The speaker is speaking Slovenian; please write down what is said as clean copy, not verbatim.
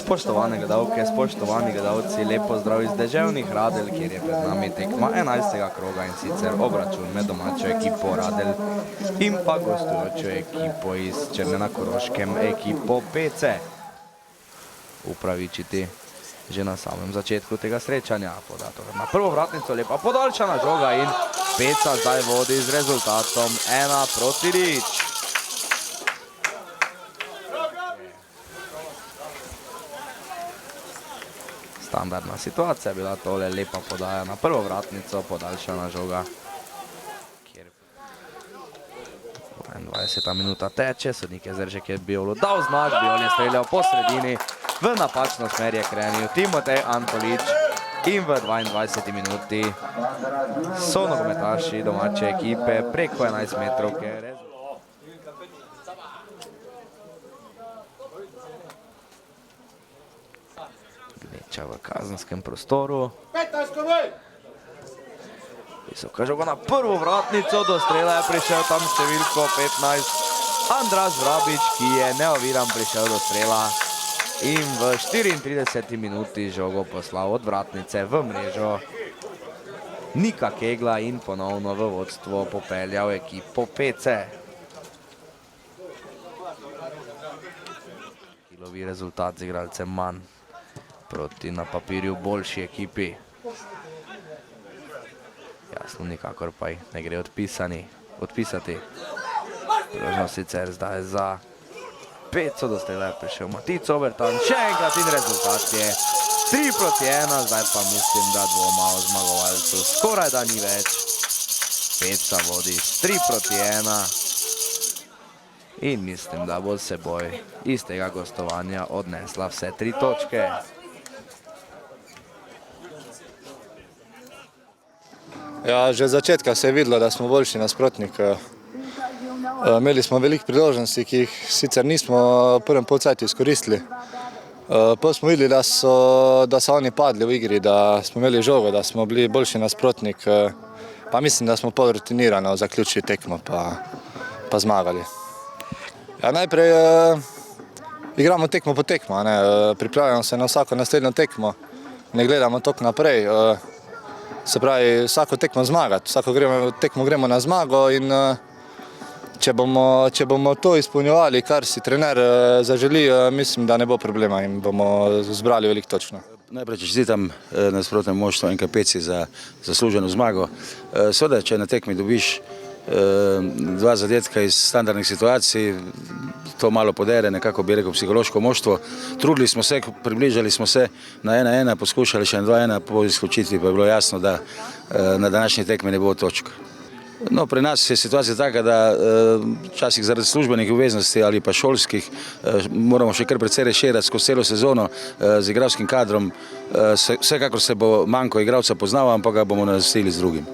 Spoštovane gledalke, spoštovani gledalci, lep pozdrav iz deževnih Radelj, kjer je pred nami tekma 11. kroga in sicer obračun med domačo ekipo Radelj in pa gostujočo ekipo iz Črne na Koroškem, ekipo PC. Upravičiti že na samem začetku tega srečanja. Podatok na prvo vratnico, lepa podaljšana žoga in Peca zdaj vodi z rezultatom 1-0. Standardna situacija je bila tole, lepa podaja na prvo vratnico, podaljšana žoga. 22. minuta teče, sodnik Jezeršek je Biolu dal znak, Biol je streljal po sredini, v napačno smer je krenil Timotej Antolič in v 22. minuti so nogometaši domače ekipe preko 11 metrovke. Gneča v kazenskem prostoru. Visoka žoga na prvo vratnico, do strela je prišel tam številko 15 Andraž Vrabič, ki je neoviran prišel do strela in v 34. minuti žogo poslal od vratnice v mrežo Nika Kegla in ponovno v vodstvo popeljal ekipo PC. Kilovi rezultat z igralcem manj proti na papirju boljši ekipi. Jasno, nikakor pa jih ne gre odpisati. Priložnost sicer zdaj za Peco, do strela je prišel Matic Obertan, še enkrat in rezultat je 3-1, zdaj pa mislim, da dvoma o zmagovalcu skoraj da ni več. Peca vodi s 3-1 in mislim, da bo seboj iz tega gostovanja odnesla vse 3 točke. Ja, že od začetka se je videlo, da smo boljši nasprotnik. Imeli smo veliko priložnosti, ki jih sicer nismo v prvem polcajtu izkoristili. Potem smo videli, da so oni padli v igri, da smo imeli žogo, da smo bili boljši nasprotnik. Pa mislim, da smo pol rutinirano zaključili tekmo pa zmagali. Ja, najprej igramo tekmo po tekmo, pripravljamo se na vsako naslednjo tekmo, ne gledamo toliko naprej. Se pravi, vsako tekmo zmagati, vsako tekmo gremo na zmago in če bomo to izpolnjevali, kar si trener zaželi, mislim, da ne bo problema in bomo zbrali veliko točno. Najprej čestitam nasprotnem moštvu NK Peci za zasluženo zmago. Seveda, če na tekmi dobiš 2 zadetka iz standardnih situacij, to malo podere, nekako bi rekel psihološko moštvo. Trudili smo se, približali smo se na 1-1, poskušali še na 2-1, po izključitvi pa je bilo jasno, da na današnji tekmi ne bo točk. No, pri nas je situacija taka, da včasih zaradi službenih obveznosti ali pa šolskih moramo še kar precej reširati skozi celo sezono z igralskim kadrom. Vsekakor se bo manjko igralca poznal, ampak ga bomo nadomestili z drugim.